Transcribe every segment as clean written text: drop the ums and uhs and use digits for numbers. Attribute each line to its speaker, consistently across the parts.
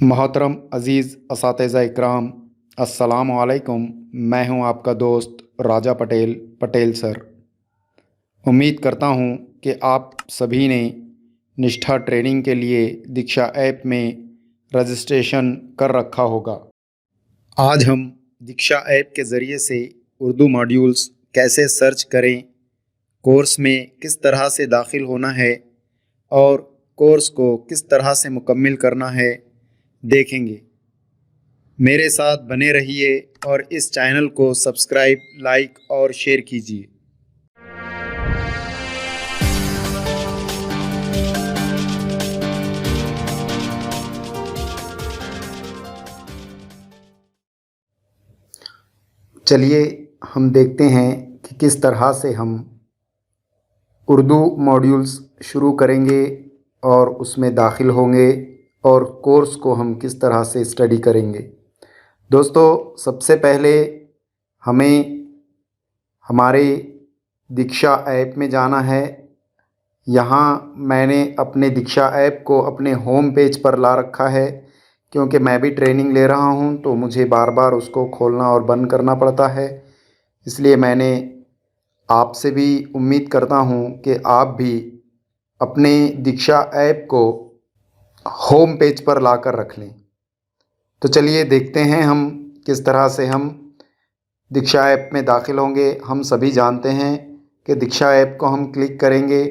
Speaker 1: मोहतरम अज़ीज़ असातिज़ा इकराम, अस्सलामु अलैकुम। मैं हूं आपका दोस्त राजा पटेल सर। उम्मीद करता हूं कि आप सभी ने निष्ठा ट्रेनिंग के लिए दीक्षा ऐप में रजिस्ट्रेशन कर रखा होगा। आज हम दीक्षा ऐप के ज़रिए से उर्दू मॉड्यूल्स कैसे सर्च करें, कोर्स में किस तरह से दाखिल होना है और कोर्स को किस तरह से मुकम्मिल करना है देखेंगे। मेरे साथ बने रहिए और इस चैनल को सब्सक्राइब, लाइक और शेयर कीजिए। चलिए हम देखते हैं कि किस तरह से हम उर्दू मॉड्यूल्स शुरू करेंगे और उसमें दाखिल होंगे और कोर्स को हम किस तरह से स्टडी करेंगे। दोस्तों, सबसे पहले हमें हमारे दीक्षा ऐप में जाना है। यहाँ मैंने अपने दीक्षा ऐप को अपने होम पेज पर ला रखा है, क्योंकि मैं भी ट्रेनिंग ले रहा हूँ तो मुझे बार बार उसको खोलना और बंद करना पड़ता है। इसलिए मैंने आपसे भी उम्मीद करता हूँ कि आप भी अपने दीक्षा ऐप को होम पेज पर ला कर रख लें। तो चलिए देखते हैं हम किस तरह से हम दीक्षा ऐप में दाखिल होंगे। हम सभी जानते हैं कि दीक्षा ऐप को हम क्लिक करेंगे।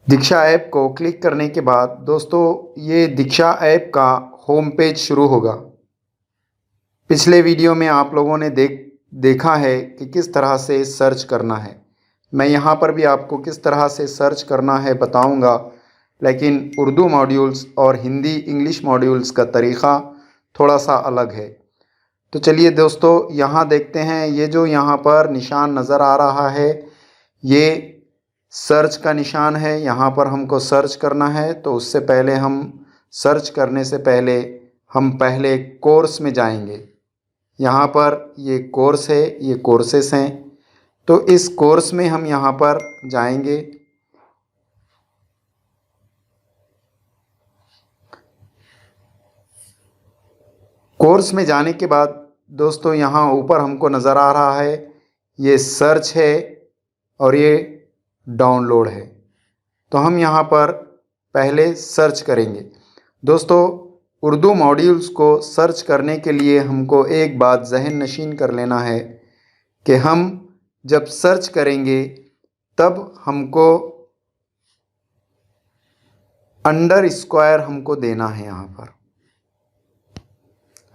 Speaker 1: दीक्षा ऐप को क्लिक करने के बाद दोस्तों, ये दीक्षा ऐप का होम पेज शुरू होगा। पिछले वीडियो में आप लोगों ने देखा है कि किस तरह से सर्च करना है। मैं यहाँ पर भी आपको किस तरह से सर्च करना है बताऊँगा, लेकिन उर्दू मॉड्यूल्स और हिंदी इंग्लिश मॉड्यूल्स का तरीक़ा थोड़ा सा अलग है। तो चलिए दोस्तों, यहाँ देखते हैं। ये जो यहाँ पर निशान नज़र आ रहा है, ये सर्च का निशान है। यहाँ पर हमको सर्च करना है, तो उससे पहले हम सर्च करने से पहले हम पहले कोर्स में जाएंगे। यहाँ पर ये कोर्स है, ये कोर्सेस हैं, तो इस कोर्स में हम यहाँ पर जाएंगे। कोर्स में जाने के बाद दोस्तों, यहाँ ऊपर हमको नज़र आ रहा है ये सर्च है और ये डाउनलोड है। तो हम यहाँ पर पहले सर्च करेंगे। दोस्तों, उर्दू मॉड्यूल्स को सर्च करने के लिए हमको एक बात जहन नशीन कर लेना है कि हम जब सर्च करेंगे तब हमको अंडर स्क्वायर हमको देना है। यहाँ पर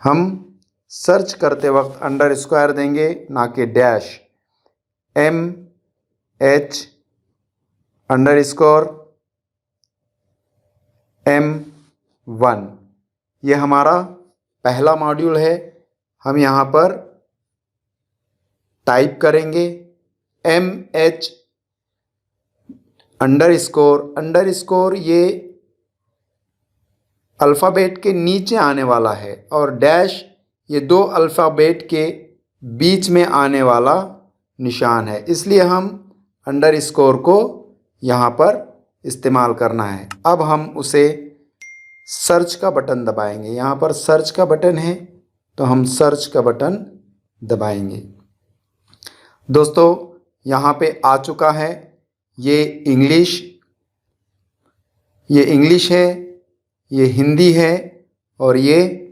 Speaker 1: हम सर्च करते वक्त अंडर स्क्वायर देंगे, ना कि डैश। MH_M1 ये हमारा पहला मॉड्यूल है। हम यहाँ पर टाइप करेंगे MH__। ये अल्फ़ाबेट के नीचे आने वाला है और डैश ये दो अल्फ़ाबेट के बीच में आने वाला निशान है, इसलिए हम अंडरस्कोर को यहाँ पर इस्तेमाल करना है। अब हम उसे सर्च का बटन दबाएंगे। यहाँ पर सर्च का बटन है, तो हम सर्च का बटन दबाएंगे। दोस्तों, यहाँ पे आ चुका है। ये इंग्लिश है, ये हिंदी है और ये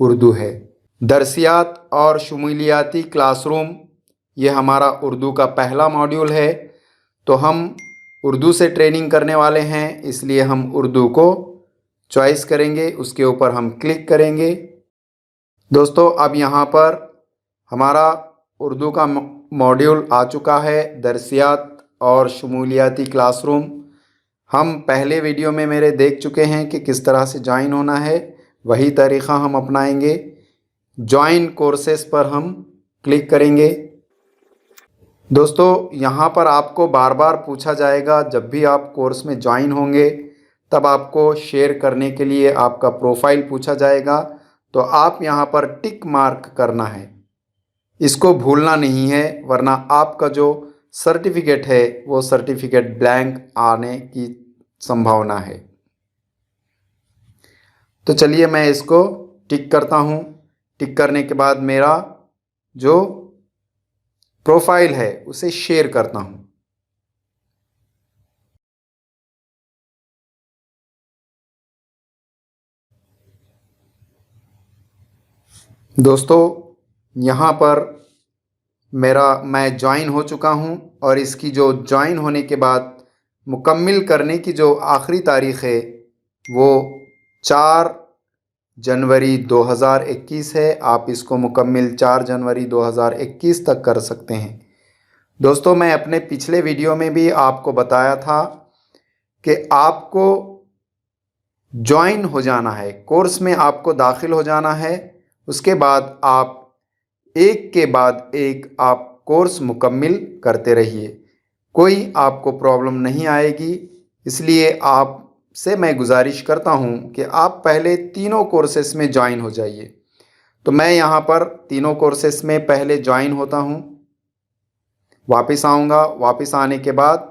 Speaker 1: उर्दू है। दरसियात और शुमूलियाती क्लासरूम ये हमारा उर्दू का पहला मॉड्यूल है। तो हम उर्दू से ट्रेनिंग करने वाले हैं, इसलिए हम उर्दू को चॉइस करेंगे, उसके ऊपर हम क्लिक करेंगे। दोस्तों, अब यहाँ पर हमारा उर्दू का मॉड्यूल आ चुका है, दरसियात और शुमूलियाती क्लासरूम। हम पहले वीडियो में मेरे देख चुके हैं कि किस तरह से ज्वाइन होना है, वही तरीक़ा हम अपनाएंगे। ज्वाइन कोर्सेस पर हम क्लिक करेंगे। दोस्तों, यहाँ पर आपको बार बार पूछा जाएगा, जब भी आप कोर्स में ज्वाइन होंगे तब आपको शेयर करने के लिए आपका प्रोफाइल पूछा जाएगा, तो आप यहाँ पर टिक मार्क करना है। इसको भूलना नहीं है, वरना आपका जो सर्टिफिकेट है वो सर्टिफिकेट ब्लैंक आने की संभावना है। तो चलिए मैं इसको टिक करता हूँ। टिक करने के बाद मेरा जो प्रोफाइल है उसे शेयर करता हूँ। दोस्तों यहाँ पर मैं ज्वाइन हो चुका हूँ और इसकी जो ज्वाइन होने के बाद मुकम्मिल करने की जो आखिरी तारीख़ है वो 4 जनवरी 2021 है। आप इसको मुकम्मिल 4 जनवरी 2021 तक कर सकते हैं। दोस्तों मैं अपने पिछले वीडियो में भी आपको बताया था कि आपको ज्वाइन हो जाना है, कोर्स में आपको दाखिल हो जाना है। उसके बाद आप एक के बाद एक आप कोर्स मुकम्मिल करते रहिए, कोई आपको प्रॉब्लम नहीं आएगी। इसलिए आपसे मैं गुजारिश करता हूं कि आप पहले तीनों कोर्सेस में ज्वाइन हो जाइए। तो मैं यहां पर तीनों कोर्सेस में पहले ज्वाइन होता हूं, वापस आऊंगा। वापस आने के बाद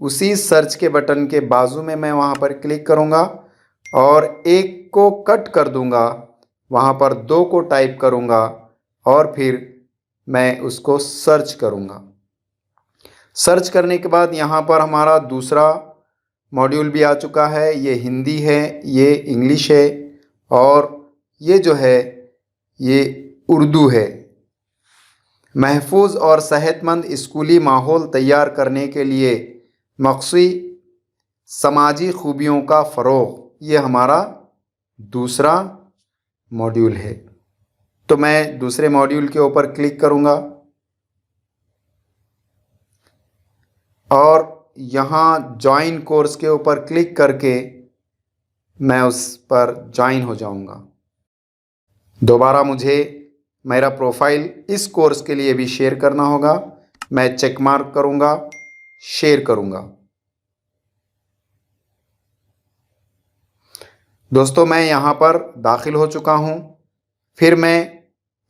Speaker 1: उसी सर्च के बटन के बाजू में मैं वहां पर क्लिक करूंगा और एक को कट कर दूंगा, वहां पर 2 को टाइप करूंगा और फिर मैं उसको सर्च करूंगा। सर्च करने के बाद यहाँ पर हमारा दूसरा मॉड्यूल भी आ चुका है। ये हिंदी है, ये इंग्लिश है और ये जो है ये उर्दू है। महफूज और सेहतमंद स्कूली माहौल तैयार करने के लिए मख्सूसी समाजी खूबियों का फ़रोग़, ये हमारा दूसरा मॉड्यूल है। तो मैं दूसरे मॉड्यूल के ऊपर क्लिक करूंगा और यहाँ ज्वाइन कोर्स के ऊपर क्लिक करके मैं उस पर ज्वाइन हो जाऊंगा। दोबारा मुझे मेरा प्रोफाइल इस कोर्स के लिए भी शेयर करना होगा। मैं चेक मार्क करूंगा, शेयर करूंगा। दोस्तों मैं यहाँ पर दाखिल हो चुका हूँ। फिर मैं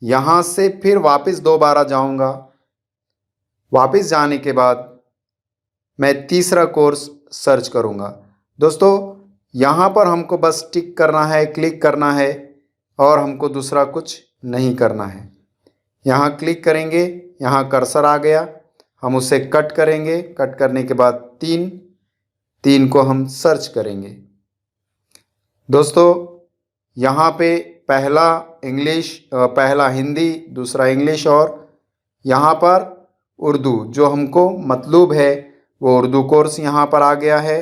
Speaker 1: यहाँ से फिर वापस दोबारा जाऊँगा। वापस जाने के बाद मैं तीसरा कोर्स सर्च करूँगा। दोस्तों यहाँ पर हमको बस टिक करना है, क्लिक करना है और हमको दूसरा कुछ नहीं करना है। यहाँ क्लिक करेंगे, यहाँ कर्सर आ गया, हम उसे कट करेंगे। कट करने के बाद 3 को हम सर्च करेंगे। दोस्तों यहाँ पे पहला हिंदी, दूसरा इंग्लिश और यहाँ पर उर्दू जो हमको मतलूब है वो उर्दू कोर्स यहाँ पर आ गया है।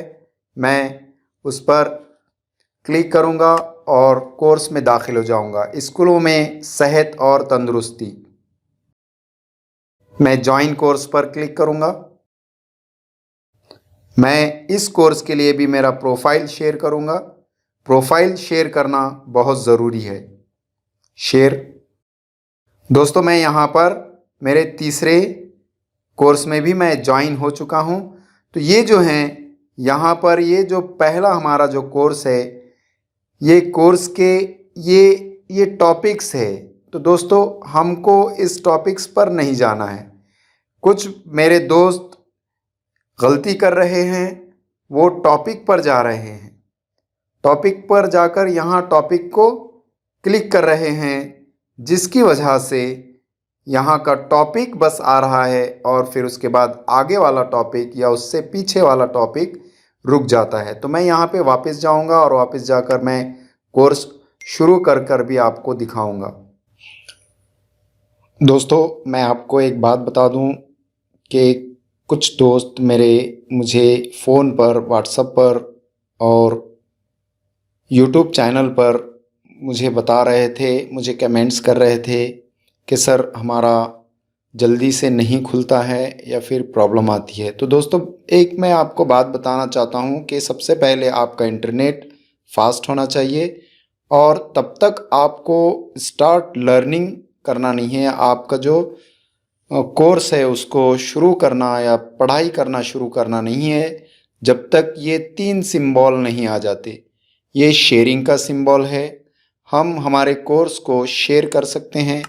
Speaker 1: मैं उस पर क्लिक करूँगा और कोर्स में दाखिल हो जाऊँगा। स्कूलों में सेहत और तंदुरुस्ती। मैं ज्वाइन कोर्स पर क्लिक करूँगा। मैं इस कोर्स के लिए भी मेरा प्रोफाइल शेयर करूँगा। प्रोफाइल शेयर करना बहुत ज़रूरी है। शेयर। दोस्तों मैं यहाँ पर मेरे तीसरे कोर्स में भी मैं ज्वाइन हो चुका हूँ। तो ये जो हैं यहाँ पर ये जो पहला हमारा जो कोर्स है, ये कोर्स के ये टॉपिक्स है। तो दोस्तों हमको इस टॉपिक्स पर नहीं जाना है। कुछ मेरे दोस्त गलती कर रहे हैं, वो टॉपिक पर जा रहे हैं। टॉपिक पर जाकर यहाँ टॉपिक को क्लिक कर रहे हैं, जिसकी वजह से यहाँ का टॉपिक बस आ रहा है और फिर उसके बाद आगे वाला टॉपिक या उससे पीछे वाला टॉपिक रुक जाता है। तो मैं यहाँ पे वापस जाऊँगा और वापस जाकर मैं कोर्स शुरू कर भी आपको दिखाऊँगा। दोस्तों मैं आपको एक बात बता दूँ कि कुछ दोस्त मुझे फ़ोन पर, व्हाट्सएप पर और यूट्यूब चैनल पर मुझे बता रहे थे, मुझे कमेंट्स कर रहे थे कि सर हमारा जल्दी से नहीं खुलता है या फिर प्रॉब्लम आती है। तो दोस्तों एक मैं आपको बात बताना चाहता हूँ कि सबसे पहले आपका इंटरनेट फास्ट होना चाहिए और तब तक आपको स्टार्ट लर्निंग करना नहीं है। आपका जो कोर्स है उसको शुरू करना या पढ़ाई करना शुरू करना नहीं है जब तक ये 3 सिंबल नहीं आ जाते। ये शेयरिंग का सिंबल है, हम हमारे कोर्स को शेयर कर सकते हैं।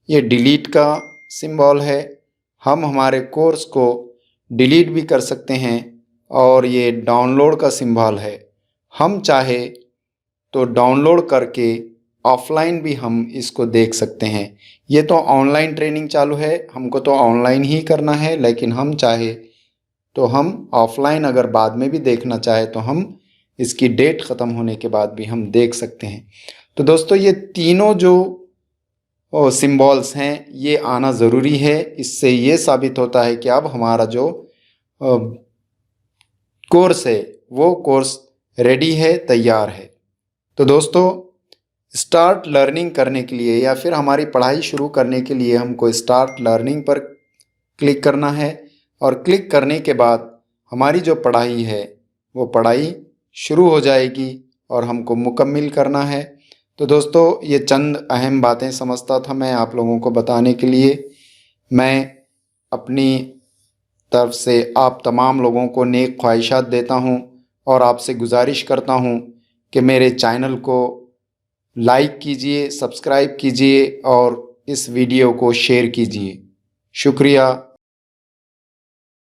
Speaker 1: ये डिलीट का सिंबल है, हम हमारे कोर्स को डिलीट भी कर सकते हैं। और ये डाउनलोड का सिंबल है, हम चाहे तो डाउनलोड करके ऑफलाइन भी हम इसको देख सकते हैं। ये तो ऑनलाइन ट्रेनिंग चालू है, हमको तो ऑनलाइन ही करना है, लेकिन हम चाहे तो हम ऑफलाइन अगर बाद में भी देखना चाहे तो हम इसकी डेट ख़त्म होने के बाद भी हम देख सकते हैं। तो दोस्तों ये तीनों जो सिंबल्स हैं ये आना ज़रूरी है। इससे ये साबित होता है कि अब हमारा जो कोर्स है वो कोर्स रेडी है, तैयार है। तो दोस्तों स्टार्ट लर्निंग करने के लिए या फिर हमारी पढ़ाई शुरू करने के लिए हमको स्टार्ट लर्निंग पर क्लिक करना है और क्लिक करने के बाद हमारी जो पढ़ाई है वो पढ़ाई शुरू हो जाएगी और हमको मुकम्मिल करना है। तो दोस्तों ये चंद अहम बातें समझता था मैं आप लोगों को बताने के लिए। मैं अपनी तरफ से आप तमाम लोगों को नेक ख्वाहिशात देता हूँ और आपसे गुजारिश करता हूँ कि मेरे चैनल को लाइक कीजिए, सब्सक्राइब कीजिए और इस वीडियो को शेयर कीजिए। शुक्रिया।